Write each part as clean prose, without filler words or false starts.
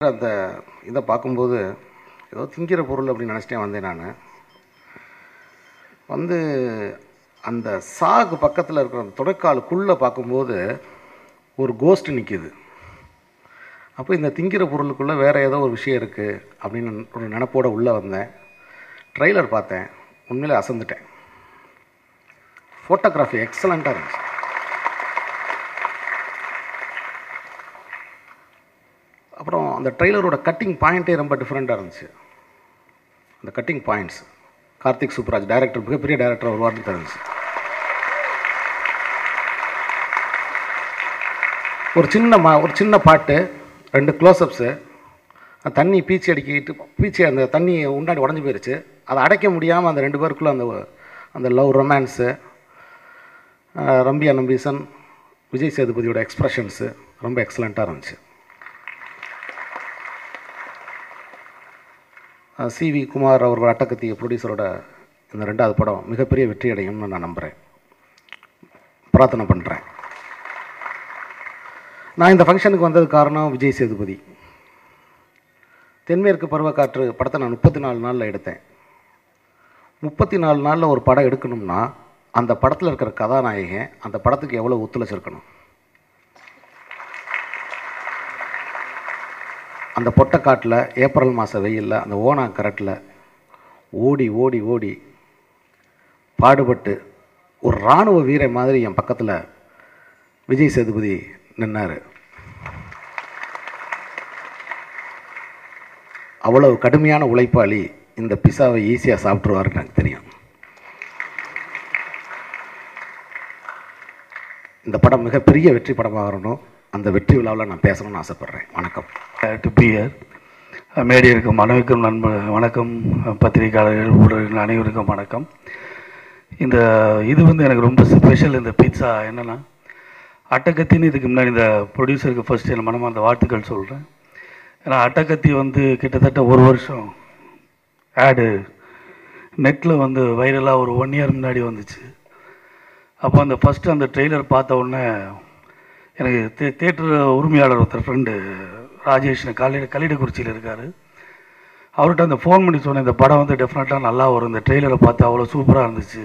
அந்த இதை பார்க்கும்போது ஏதோ திங்கிற பொருள் அப்படின்னு நினச்சிட்டே வந்தேன். நான் வந்து அந்த சாகு பக்கத்தில் இருக்கிற அந்த தொடைக்காலுக்குள்ளே பார்க்கும்போது ஒரு கோஸ்ட் நிற்கிது. அப்போ இந்த திங்கிற பொருளுக்குள்ளே வேறு ஏதோ ஒரு விஷயம் இருக்குது அப்படின்னு ஒரு நினப்போடு உள்ளே வந்தேன். ட்ரெய்லர் பார்த்தேன், உண்மையிலே அசந்துட்டேன். ஃபோட்டோகிராஃபி எக்ஸலண்ட்டாக இருந்துச்சு. அப்புறம் அந்த ட்ரெய்லரோட கட்டிங் பாயிண்ட்டே ரொம்ப டிஃப்ரெண்ட்டாக இருந்துச்சு. அந்த cutting points Karthik Subbaraj director, மிகப்பெரிய டைரக்டர் உருவாக்கிட்டு இருந்துச்சு. ஒரு சின்ன பாட்டு, 2 க்ளோஸ்அப்ஸு, தண்ணி பீச்சி அந்த தண்ணி உண்டாடி உடஞ்சி போயிடுச்சு. அதை அடைக்க முடியாமல் அந்த 2 பேருக்குள்ளே அந்த லவ் ரொமான்ஸு, ரம்பியா நம்பீசன், விஜய் சேதுபதியோட எக்ஸ்ப்ரெஷன்ஸு ரொம்ப எக்ஸலண்ட்டாக இருந்துச்சு. சிவி குமார் அவர்கள் அட்டகத்தி ப்ரொடியூசரோட இந்த 2வது படம் மிகப்பெரிய வெற்றி அடையும்னு நான் நம்புகிறேன், பிரார்த்தனை பண்ணுறேன். நான் இந்த ஃபங்க்ஷனுக்கு வந்தது காரணம் விஜய் சேதுபதி. தென்மேற்கு பருவக்காற்று படத்தை நான் 34 நாளில் எடுத்தேன். 34 நாளில் ஒரு படம் எடுக்கணும்னா அந்த படத்தில் இருக்கிற கதாநாயகன் அந்த படத்துக்கு எவ்வளோ ஒத்துழைச்சிருக்கணும். அந்த பொட்டைக்காட்டில் ஏப்ரல் மாத வெயிலில் அந்த ஓனா கரட்டில் ஓடி ஓடி ஓடி பாடுபட்டு ஒரு இராணுவ வீரன் மாதிரி என் பக்கத்தில் விஜய் சேதுபதி நின்னார். அவ்வளவு கடுமையான உழைப்பாளி இந்த பிஸாவை ஈஸியாக சாப்பிட்ருவாருன்னு எனக்கு தெரியும். இந்த படம் மிகப்பெரிய வெற்றி படமாக வரணும். அந்த வெற்றி விழாவில் நான் பேசணும்னு ஆசைப்பட்றேன். வணக்கம். To be here. மேடை இருக்கும் அனைவருக்கும் வணக்கம். பத்திரிகையாளர்கள், ஊடகங்கள் அனைவருக்கும் வணக்கம். இது எனக்கு ரொம்ப ஸ்பெஷல். இந்த பீட்சா என்னென்னா, அட்டகத்தின்னு இதுக்கு முன்னாடி இந்த ப்ரொடியூசருக்கு ஃபஸ்ட்டு என் மனமார்ந்த வாழ்த்துக்கள் சொல்கிறேன். ஏன்னா அட்டகத்தி கிட்டத்தட்ட 1 வருஷம் ஆடு நெட்டில் வைரலாக ஒரு 1 இயர் முன்னாடி வந்துச்சு. அப்போ அந்த ஃபஸ்ட்டு அந்த ட்ரெய்லர் பார்த்த உடனே எனக்கு தேட்டர் உரிமையாளர் ஒருத்தர் ஃப்ரெண்டு ராஜேஷ்னு கல்லிடக்குறிச்சியில் இருக்கார். அவர்கிட்ட அந்த ஃபோன் பண்ணி சொன்னேன், இந்த படம் டெஃபினட்டாக நல்லா வரும், இந்த ட்ரெய்லரை பார்த்து அவ்வளோ சூப்பராக இருந்துச்சு,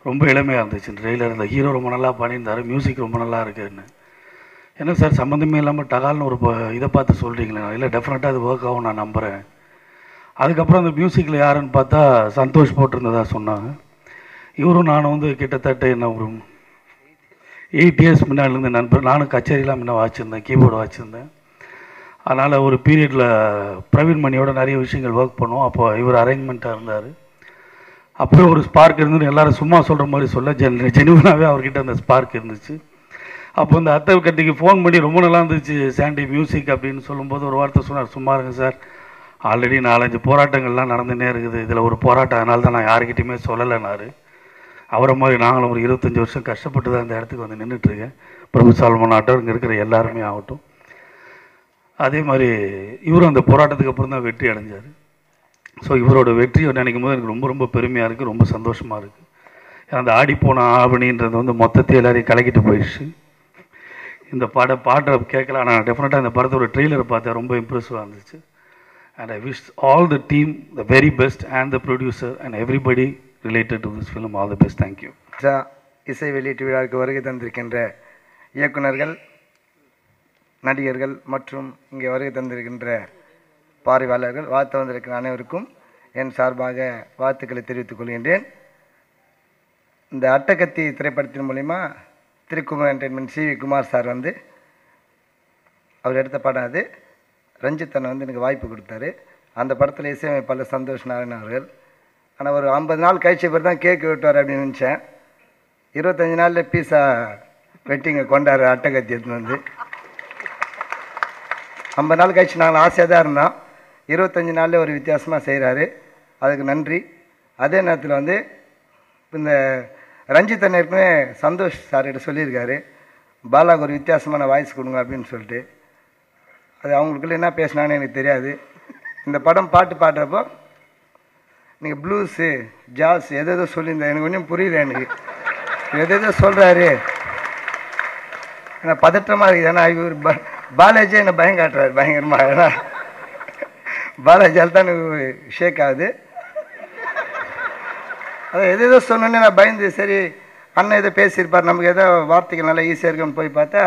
ரொம்ப எளிமையாக இருந்துச்சு இந்த ட்ரெய்லர், இந்த ஹீரோ ரொம்ப நல்லா பண்ணியிருந்தார், மியூசிக் ரொம்ப நல்லா இருக்குன்னு. என்ன சார் சம்மந்தமே இல்லாமல் டகால்னு ஒரு இதை பார்த்து சொல்கிறீங்களே? இல்லை, டெஃபினட்டாக அது ஒர்க் ஆகும், நான் நம்புகிறேன். அதுக்கப்புறம் அந்த மியூசிக்கில் யாருன்னு பார்த்தா சந்தோஷ் போட்டிருந்ததா சொன்னாங்க. இவரும் நானும் கிட்டத்தட்ட என்ன ஒரு 8 இயர்ஸ் முன்னாடிலேருந்து நண்பர். நானும் கச்சேரிலாம் முன்ன வாச்சிருந்தேன், கீபோர்டு வாச்சிருந்தேன். அதனால் ஒரு பீரியடில் பிரவீன் மணியோட நிறைய விஷயங்கள் ஒர்க் பண்ணுவோம். அப்போ இவர் அரேஞ்ச்மெண்ட்டாக இருந்தார். அப்போயே ஒரு ஸ்பார்க் இருந்துன்னு எல்லோரும் சும்மா சொல்கிற மாதிரி சொல்ல ஜெனுவனாகவே அவர்கிட்ட அந்த ஸ்பார்க் இருந்துச்சு. அப்போ இந்த அத்தை கட்டிக்கு ஃபோன் பண்ணி ரொம்ப நல்லா இருந்துச்சு சாண்டி மியூசிக் அப்படின்னு சொல்லும்போது ஒரு வார்த்தை சொன்னார், சும்மா இருங்க சார், ஆல்ரெடி 4-5 போராட்டங்கள்லாம் நடந்துகிட்டே இருக்குது, இதில் ஒரு போராட்டம், அதனால தான் நான் யாருக்கிட்டையுமே சொல்லலைனாரு. அவரை மாதிரி நாங்களும் ஒரு 25 வருஷம் கஷ்டப்பட்டு தான் இந்த இடத்துக்கு நின்றுட்டுருக்கேன். பிரபு சால்மன் ஆகட்டும், இங்கே இருக்கிற எல்லாருமே ஆகட்டும். அதே மாதிரி இவரும் அந்த போராட்டத்துக்கு அப்புறம் தான் வெற்றி அடைஞ்சார். ஸோ இவரோட வெற்றியை நினைக்கும் போது எனக்கு ரொம்ப ரொம்ப பெருமையாக இருக்குது, ரொம்ப சந்தோஷமாக இருக்குது. அந்த ஆடிப்போன ஆவணின்றது மொத்தத்தையும் எல்லாரையும் கலக்கிட்டு போயிடுச்சு. இந்த பாட்டை கேட்கல, ஆனால் டெஃபினட்டாக இந்த படத்தோட ட்ரெய்லரை பார்த்தா ரொம்ப இம்ப்ரெசிவாக இருந்துச்சு. And I wish all the team the very best and the producer and everybody related to this film all the best. Thank you. இசை வெளியீட்டு விழாவுக்கு வருகை தந்திருக்கின்ற இயக்குநர்கள், நடிகர்கள் மற்றும் இங்கே வருகை தந்திருக்கின்ற பார்வையாளர்கள், வாழ்த்து வந்திருக்கிற அனைவருக்கும் என் சார்பாக வாழ்த்துக்களை தெரிவித்துக் கொள்கின்றேன். இந்த அட்டகத்தி திரைப்படத்தின் மூலிமா Thirukumar entertainment CV Kumar sir அவர் எடுத்த படம் அது. ரஞ்சித் அண்ணன் எனக்கு வாய்ப்பு கொடுத்தாரு. அந்த படத்தில் இசையமைப்பாளர் சந்தோஷ் நாராயணன் அவர்கள். ஆனால் ஒரு 50 நாள் கழிச்ச பேர் தான் கேக் வெட்டுவார் அப்படின்னு நினச்சேன். 25 நாளில் பீஸா வெட்டிங்க கொண்டாரு அட்டகத்தி எடுத்துன்னு 50 நாள் கழிச்சு நாங்கள் ஆசையாக தான் இருந்தோம். 25 நாளில் ஒரு வித்தியாசமாக செய்கிறாரு, அதுக்கு நன்றி. அதே நேரத்தில் இந்த ரஞ்சித் அண்ணன் ஏற்கனவே சந்தோஷ் சார்கிட்ட சொல்லியிருக்காரு, பாலாவுக்கு ஒரு வித்தியாசமான வாய்ஸ் கொடுங்க அப்படின்னு சொல்லிட்டு. அது அவங்களுக்குள்ள என்ன பேசினான்னு எனக்கு தெரியாது. இந்த படம் பாட்டு பாடுறப்போ நீங்கள் ப்ளூஸு ஜாஸ் எதோ சொல்லியிருந்தேன், எனக்கு கொஞ்சம் புரியல. எனக்கு எதோ சொல்கிறாரு, பதற்றமாக இருக்குது. ஏன்னா இவர் பாலாஜி என்னை பயம் காட்டுறாரு பயங்கரமாக. ஏன்னா பாலாஜியால் தான் ஷேக் ஆகுது. அதை எதோ சொன்னோன்னே நான் பயந்து, சரி அண்ணன் எதோ பேசியிருப்பார், நமக்கு ஏதோ வார்த்தைகள் நல்லா ஈஸியாக இருக்குன்னு போய் பார்த்தா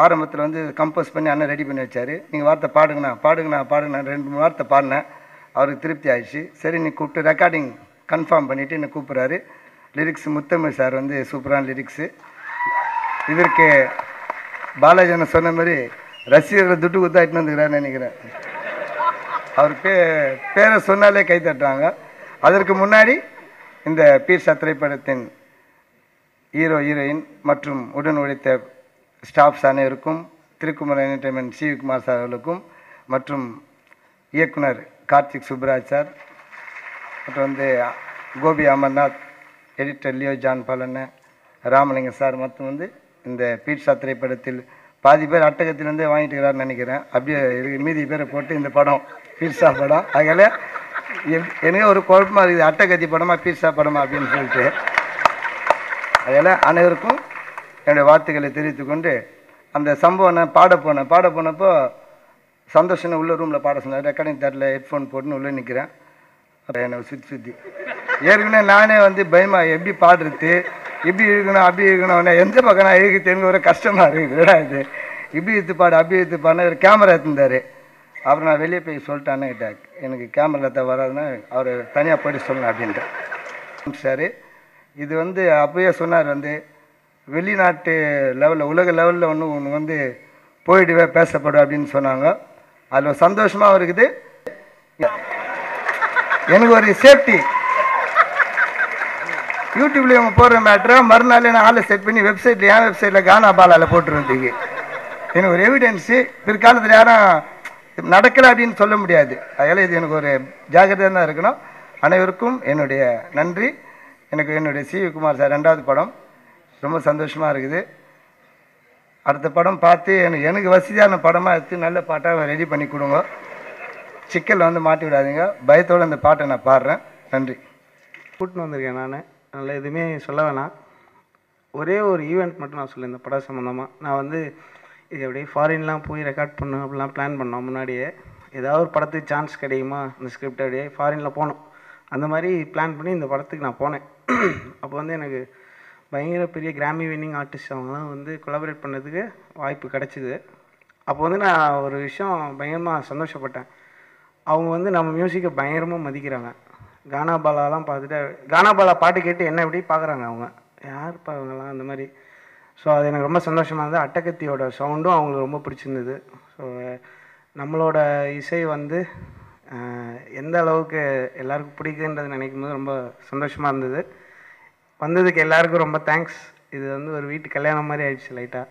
ஆரம்பத்தில் வந்து கம்போஸ் பண்ணி அண்ணன் ரெடி பண்ணி வச்சார். நீங்கள் வார்த்தை பாடுங்கண்ணா 2-3 வார்த்தை பாடினேன். அவருக்கு திருப்தி ஆயிடுச்சு. சரி நீ கூப்பிட்டு ரெக்கார்டிங் கன்ஃபார்ம் பண்ணிவிட்டு என்னை கூப்பிட்றாரு. லிரிக்ஸ் முத்தமிழ் சார் வந்து சூப்பரான லிரிக்ஸு. இதற்கு பாலாஜி அண்ணன் சொன்ன மாதிரி ரசிகர்கள் துட்டு குத்தாயிட்டு வந்துக்கிறான்னு நினைக்கிறேன். அவர் பேரை சொன்னாலே கை தட்டுறாங்க. அதற்கு முன்னாடி இந்த பீட்சா திரைப்படத்தின் ஹீரோ ஹீரோயின் மற்றும் உடன் உழைத்த ஸ்டாஃப்ஸ் அனைவருக்கும், திருக்குமரன் என்டர்டைன்மெண்ட் சிவகுமார் சார் அவர்களுக்கும் மற்றும் இயக்குனர் கார்த்திக் சுப்ராஜ் சார் மற்றும் வந்து கோபி அமர்நாத், எடிட்டர் லியோ ஜான் பாலண்ண, ராமலிங்கம் சார் மற்றும் வந்து இந்த பீட்சா திரைப்படத்தில் பாதி பேர் அட்டகத்திலேருந்தே வாங்கிட்டு இருக்கிறாருன்னு நினைக்கிறேன். அப்படியே மீதி பேரை போட்டு இந்த படம் பீட்சா படம். அதனால எனக்கு ஒரு குழப்பமாக இருக்குது, அட்டகத்தி படமா பீட்சா படமா அப்படின்னு சொல்லிட்டு. அதனால் அனைவருக்கும் என்னுடைய வாழ்த்துக்களை தெரிவித்துக்கொண்டு, அந்த சம்பவம் நான் பாட போனப்போ சந்தோஷம் உள்ள ரூமில் பாட சொன்னார். ரெக்கார்டிங் தேட்டரில் ஹெட்ஃபோன் போட்டுன்னு உள்ளே நிற்கிறேன். என்னை சுற்றி ஏற்கனவே நானே வந்து பயமா எப்படி பாடுறது, இப்படி இருக்கணும் அப்படி இருக்கணும், எந்த பக்கம் நான் எழுதி தெரிஞ்ச ஒரு கஷ்டமாக இருக்குது. விடா இது இப்படி எடுத்து பாடு அப்படி எடுத்து பாடினா ஒரு கேமரா எடுத்துருந்தார். அப்புறம் நான் வெளியே போய் சொல்லிட்டேன் கிட்ட, எனக்கு கேமராவில் வராதுன்னா அவர் தனியாக போய்ட்டு சொல்லணும் அப்படின்ட்டு சார். இது வந்து அப்போயே சொன்னார் வந்து வெளிநாட்டு லெவலில் உலக லெவலில் ஒன்று வந்து போயிடுவே பேசப்படும் அப்படின்னு சொன்னாங்க. அதில் சந்தோஷமாக இருக்குது. எனக்கு ஒரு சேஃப்டி, யூடியூப்ல இவங்க போடுற மேட்ரை மறுநாள் நான் ஆளை செட் பண்ணி வெப்சைட்டில் என் வெப்சைட்டில் கானா பாலாவில் போட்டுருந்தீங்க. எனக்கு ஒரு எவிடென்ஸு, பிற்காலத்தில் யாரும் நடக்கலை அப்படின்னு சொல்ல முடியாது. அதனால் இது எனக்கு ஒரு ஜாக்கிரதையாக தான் இருக்கணும். அனைவருக்கும் என்னுடைய நன்றி. எனக்கு என்னுடைய சிவகுமார் சார் 2வது படம் ரொம்ப சந்தோஷமாக இருக்குது. அடுத்த படம் பார்த்து எனக்கு வசதியான படமாக எடுத்து நல்ல பாட்டாக ரெடி பண்ணி கொடுங்க. சிக்கல் வந்து மாட்டி விடாதீங்க. பயத்தோடு அந்த பாட்டை நான் பாடுறேன். நன்றி. கூட்டின்னு வந்திருக்கேன் நான். அதனால் எதுவுமே சொல்ல வேணாம். ஒரே ஒரு ஈவெண்ட் மட்டும் நான் சொல்லேன் இந்த படம் சம்மந்தமாக. நான் வந்து இது அப்படியே ஃபாரின்லாம் போய் ரெக்கார்ட் பண்ணணும் அப்படிலாம் பிளான் பண்ணோம் முன்னாடியே. ஏதாவது ஒரு படத்துக்கு சான்ஸ் கிடைக்குமா, அந்த ஸ்கிரிப்ட் அப்படியே ஃபாரினில் போனோம். அந்த மாதிரி பிளான் பண்ணி இந்த படத்துக்கு நான் போனேன். அப்போ வந்து எனக்கு பயங்கர பெரிய கிராமி வின்னிங் ஆர்டிஸ்ட் அவங்களாம் வந்து கொலாபரேட் பண்ணதுக்கு வாய்ப்பு கிடச்சிது. அப்போ வந்து நான் ஒரு விஷயம் பயங்கரமாக சந்தோஷப்பட்டேன். அவங்க வந்து நம்ம மியூசிக்கை பயங்கரமாக மதிக்கிறாங்க. கானா பாலாலாம் பார்த்துட்டு, கானா பாலா பாட்டு கேட்டு என்ன எப்படி பார்க்குறாங்க. அவங்க யாருப்பா அவங்களாம் அந்த மாதிரி. ஸோ அது எனக்கு ரொம்ப சந்தோஷமாக இருந்தது. அட்டகத்தியோட சவுண்டும் அவங்களுக்கு ரொம்ப பிடிச்சிருந்தது. ஸோ நம்மளோட இசை வந்து எந்த அளவுக்கு எல்லாருக்கும் பிடிக்குன்றது நினைக்கும் போது ரொம்ப சந்தோஷமாக இருந்தது. வந்ததுக்கு எல்லாருக்கும் ரொம்ப தேங்க்ஸ். இது வந்து ஒரு வீட்டு கல்யாணம் மாதிரி ஆயிடுச்சு லைட்டாக.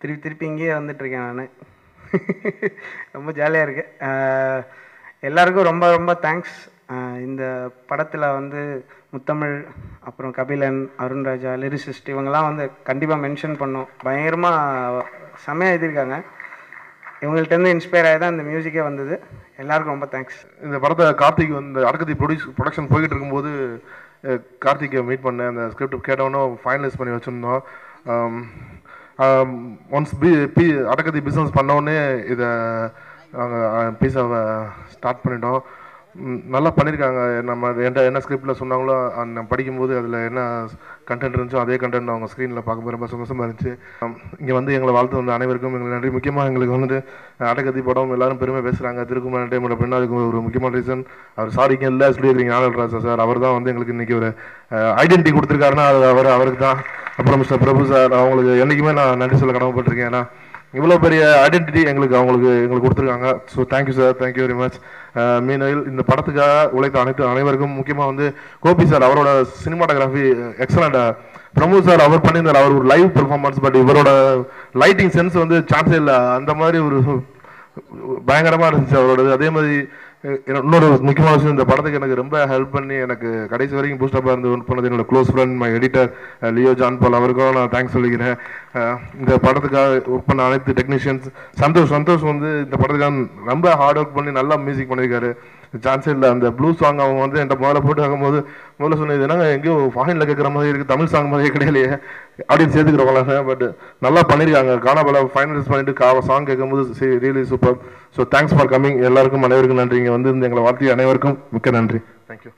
திருப்பி இங்கேயே வந்துட்டுருக்கேன் நான். ரொம்ப ஜாலியாக இருக்கு. எல்லாருக்கும் ரொம்ப ரொம்ப தேங்க்ஸ். இந்த படத்தில் வந்து முத்தமிழ், அப்புறம் கபிலன், அருண்ராஜா, லிரிசிஸ்ட் இவங்கெல்லாம் வந்து கண்டிப்பாக மென்ஷன் பண்ணோம். பயங்கரமாக செம்மையாக எழுதியிருக்காங்க. இவங்கள்ட்டேருந்து இன்ஸ்பயர் ஆகி தான் இந்த மியூசிக்கே வந்தது. எல்லாருக்கும் ரொம்ப தேங்க்ஸ். இந்த படத்தை கார்த்திக் வந்து அடக்கத்தி ப்ரொடக்ஷன் போய்கிட்டு இருக்கும்போது கார்த்திகை மீட் பண்ணேன். அந்த ஸ்கிரிப்ட் கேட்டவொன்னே ஃபைனலைஸ் பண்ணி வச்சுருந்தோம். ஒன்ஸ் அடக்கத்தி பிஸ்னஸ் பண்ணோடனே இதை நாங்கள் பீஸாவை ஸ்டார்ட் பண்ணிட்டோம். நல்லா பண்ணியிருக்காங்க. நம்ம என்ன ஸ்கிரிப்டில் சொன்னாங்களோ நான் படிக்கும்போது அதில் என்ன கண்டென்ட் இருந்துச்சோ அதே கண்டென்ட் அவங்க ஸ்க்ரீனில் பார்க்கும்போது ரொம்ப சந்தோஷமாக இருந்துச்சு. இங்கே வந்து எங்களை வாழ்த்து வந்த அனைவருக்கும் எங்களுக்கு நன்றி. முக்கியமாக எங்களுக்கு வந்துட்டு அடக்கத்தி படம் எல்லாரும் பெருமை பேசுகிறாங்க. திருக்குமரன் என்டர்டைன்மெண்ட் அப்படின்னா அதுக்கு ஒரு முக்கியமான ரீசன் அவர் சாரிங்க இல்லை சொல்லியிருக்கீங்க ஆனல்ராஜா சார். அவர் தான் வந்து எங்களுக்கு இன்றைக்கி ஒரு ஐடென்டிட்டி கொடுத்துருக்காருன்னா அது அவருக்கு தான். அப்புறம் மிஸ்டர் பிரபு சார், அவங்களுக்கு என்றைக்குமே நான் நன்றி சொல்ல கடமைப்பட்டிருக்கேன். ஏன்னா இவ்வளோ பெரிய ஐடென்டிட்டி எங்களுக்கு கொடுத்துருக்காங்க. So thank you sir, thank you very much. மீனவில் இந்த படத்துக்காக உழைத்த அனைவருக்கும், முக்கியமாக வந்து கோபி சார் அவரோட சினிமாட்டோகிராஃபி எக்ஸலண்ட். பிரமோத் சார் அவர் பண்ணியிருந்தார், அவர் ஒரு லைவ் பெர்ஃபார்மன்ஸ். பட் இவரோட லைட்டிங் சென்ஸ் வந்து சான்ஸே இல்லை. அந்த மாதிரி ஒரு பயங்கரமாக இருந்துச்சு அவரோடது. அதே மாதிரி இன்னொரு முக்கியமான விஷயம், இந்த படத்துக்கு எனக்கு ரொம்ப ஹெல்ப் பண்ணி எனக்கு கடைசி வரைக்கும் பூஸ்டப்பாக இருந்து ஒர்க் பண்ணது என்னோட close friend my editor Leo John பால். அவருக்கும் நான் தேங்க்ஸ் சொல்லிக்கிறேன். இந்த படத்துக்காக ஒர்க் பண்ண அனைத்து டெக்னீஷியன்ஸ். சந்தோஷ் வந்து இந்த படத்துக்காக ரொம்ப ஹார்ட் ஒர்க் பண்ணி நல்லா மியூசிக் பண்ணியிருக்காரு. சான்ஸே இல்லை. அந்த ப்ளூ சாங் அவங்க வந்து என்கிட்ட முதல்ல போட்டு வைக்கும்போது முதல்ல சொன்னது என்னங்க எங்கேயோ ஃபாரினில் கேட்குற மாதிரி இருக்குது, தமிழ் சாங் மாதிரியே கிடையாலையே அப்படின்னு சேர்த்துக்கிறவங்கள. பட் நல்லா பண்ணியிருக்காங்க. கானாபாலா ஃபைனலைஸ் பண்ணிட்டு சாங் கேட்கும்போது really super. So thanks for coming. எல்லாருக்கும் அனைவருக்கும் நன்றி. இங்கே வந்து எங்களை வாழ்த்தி அனைவருக்கும் மிக்க நன்றி. தேங்க்யூ.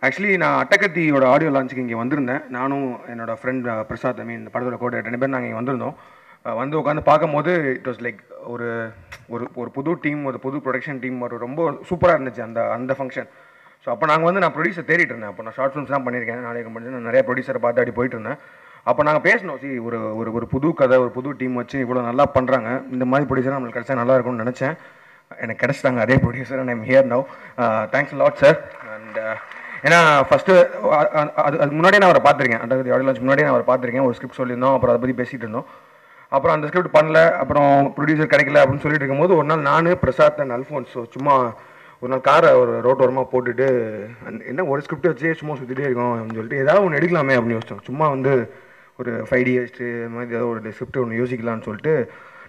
ஆக்சுவலி நான் அட்டகத்தியோட ஆடியோ லான்ச்சுக்கு இங்கே வந்திருந்தேன். நானும் என்னோட ஃப்ரெண்ட் பிரசாத், இந்த படத்தோட கோட்டை 2 பேர் நாங்கள் இங்கே வந்திருந்தோம். வந்து உட்காந்து பார்க்கும்போது இட் வாஸ் லைக் ஒரு ஒரு புது டீம், ஒரு புது ப்ரொடக்ஷன் டீம், ஒரு ரொம்ப சூப்பராக இருந்துச்சு அந்த ஃபங்க்ஷன். ஸோ அப்போ நான் ப்ரொடியூசர் தேடிட்டு இருந்தேன். அப்போ நான் ஷார்ட் ஃபிலிம்ஸ்லாம் பண்ணியிருக்கேன். நாளைக்கு முடிஞ்சு நான் நிறைய ப்ரொடியூசரை பார்த்து அப்படி போயிட்டு இருந்தேன். அப்போ நாங்கள் பேசணும், ஒரு புது கதை, ஒரு புது டீம் வச்சு இவ்வளோ நல்லா பண்ணுறாங்க, இந்த மாதிரி ப்ரொடியூசர் நம்மளுக்கு கிடைச்சா நல்லா இருக்கும்னு நினச்சேன். எனக்கு கிடைச்சிட்டாங்க அதே producer. And I'm here now. Thanks lot sir. And ஏன்னா ஃபஸ்ட்டு அதுக்கு முன்னாடியே நான் அவரை பார்த்துருக்கேன். அட்டகத்தி ஆடியோ லான்ச் முன்னாடியே நான் அவரை பார்த்துருக்கேன். ஒரு ஸ்கிரிப்ட் சொல்லியிருந்தோம், அப்புறம் அதை பற்றி பேசிகிட்டு இருந்தோம். அப்புறம் அந்த ஸ்கிரிப்ட் பண்ணல, அப்புறம் ப்ரொடியூசர் கிடைக்கல அப்படின்னு சொல்லிட்டு இருக்கும்போது ஒரு நாள் நான், பிரசாத் அண்ட் அல்ஃபோன்ஸ் சும்மா ஒரு நாள் காரை ஒரு ரோட்டோரமாக போட்டுட்டு என்ன ஒரு ஸ்கிரிப்ட் வச்சே சும்மா சுற்றிட்டே இருக்கோம் அப்படின்னு சொல்லிட்டு ஏதாவது ஒன்று எடுக்கலாமே அப்படின்னு யோசிச்சோம். சும்மா வந்து ஒரு 5 days இந்த மாதிரி ஏதாவது ஒரு ஸ்கிரிப்ட் ஒன்று யோசிக்கலான்னு சொல்லிட்டு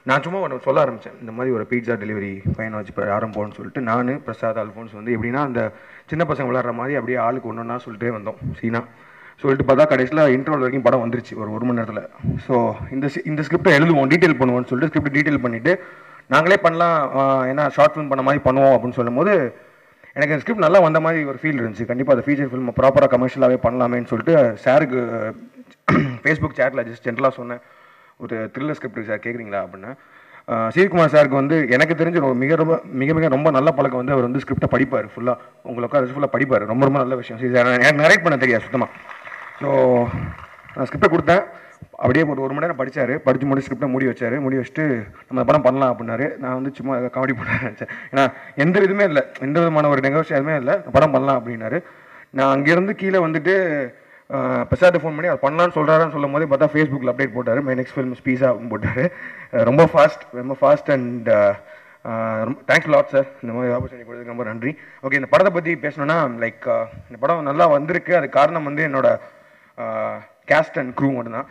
நான் சும்மா ஒன்று சொல்ல ஆரம்பித்தேன். இந்த மாதிரி ஒரு பீட்சா டெலிவரி பையனை வச்சு இப்போ ஆரம்பிப்போம்னு சொல்லிட்டு நான், பிரசாத், அல்ஃபோன்ஸ் வந்து எப்படின்னா அந்த சின்ன பசங்க விளையாடுற மாதிரி அப்படியே ஆளுக்கு ஒன்றா சொல்லிட்டே வந்தோம் சீனா. சொல்லிட்டு பார்த்தா கடைசியில் இன்டர்வல் வரைக்கும் படம் வந்துருச்சு ஒரு 1 மணி நேரத்தில். ஸோ இந்த ஸ்கிரிப்டை எழுதுவோம், டீட்டெயில் பண்ணுவோம்னு சொல்லிட்டு ஸ்கிரிப்ட் டீட்டெயில் பண்ணிவிட்டு நாங்களே பண்ணலாம், ஏன்னா ஷார்ட் ஃபிலிம் பண்ண மாதிரி பண்ணுவோம் அப்படின்னு சொல்லும்போது எனக்கு அந்த ஸ்கிரிப்ட் நல்லா வந்த மாதிரி ஒரு ஃபீல் இருந்துச்சு. கண்டிப்பாக அந்த ஃபீச்சர் ஃபிலிம் ப்ராப்பராக கமர்ஷியலாகவே பண்ணலாமேன்னு சொல்லிட்டு சாருக்கு ஃபேஸ்புக் சேட்டில் ஜஸ்ட் ஜென்ரலாக சொன்னேன், ஒரு த்ரில்லர் ஸ்கிரிப்ட் சார் கேட்குறீங்களா அப்படின்னு. சீர்குமார் சாருக்கு வந்து எனக்கு தெரிஞ்ச மிக ரொம்ப நல்ல பழக்கம் வந்து அவர் வந்து ஸ்கிரிப்டை படிப்பார் ஃபுல்லாக. உங்களுக்கு ஃபுல்லாக படிப்பார், ரொம்ப நல்ல விஷயம். சரி சார், எனக்கு நரேட் பண்ண தெரியாது சுத்தமாக. ஸோ நான் ஸ்கிரிப்டை கொடுத்தேன், அப்படியே ஒரு 1 மணி நேரம் படித்தார். படித்து முடிச்சு ஸ்கிரிப்டை மூடி வச்சுட்டு நம்ம படம் பண்ணலாம் அப்படின்னாரு. நான் வந்து சும்மா காமெடி பண்ண நினச்சேன், ஏன்னா எந்த விதமே இல்லை, எந்த விதமான ஒரு நெகோசியேஷனுமே இல்லை, படம் பண்ணலாம் அப்படின்னாரு. நான் அங்கேருந்து கீழே வந்துட்டு பிரசாத் ஃபோன் பண்ணி அவர் பண்ணலான்னு சொல்கிறாருன்னு சொல்லும் போதே பார்த்தா ஃபேஸ்புக்கில் அப்டேட் போட்டார், மை நெக்ஸ்ட் ஃபிலிம் பீஸா அப்படின்னு போட்டார். ரொம்ப fast and thanks lot sir, இந்த மாதிரி ஆப்பர்ச்சுனிட்டி கொடுத்ததுக்கு ரொம்ப நன்றி. ஓகே, இந்த படத்தை பற்றி பேசணுன்னா லைக் இந்த படம் நல்லா வந்திருக்கு. அது காரணம் வந்து என்னோட கேஸ்ட் அண்ட் க்ரூ மட்டும்தான்.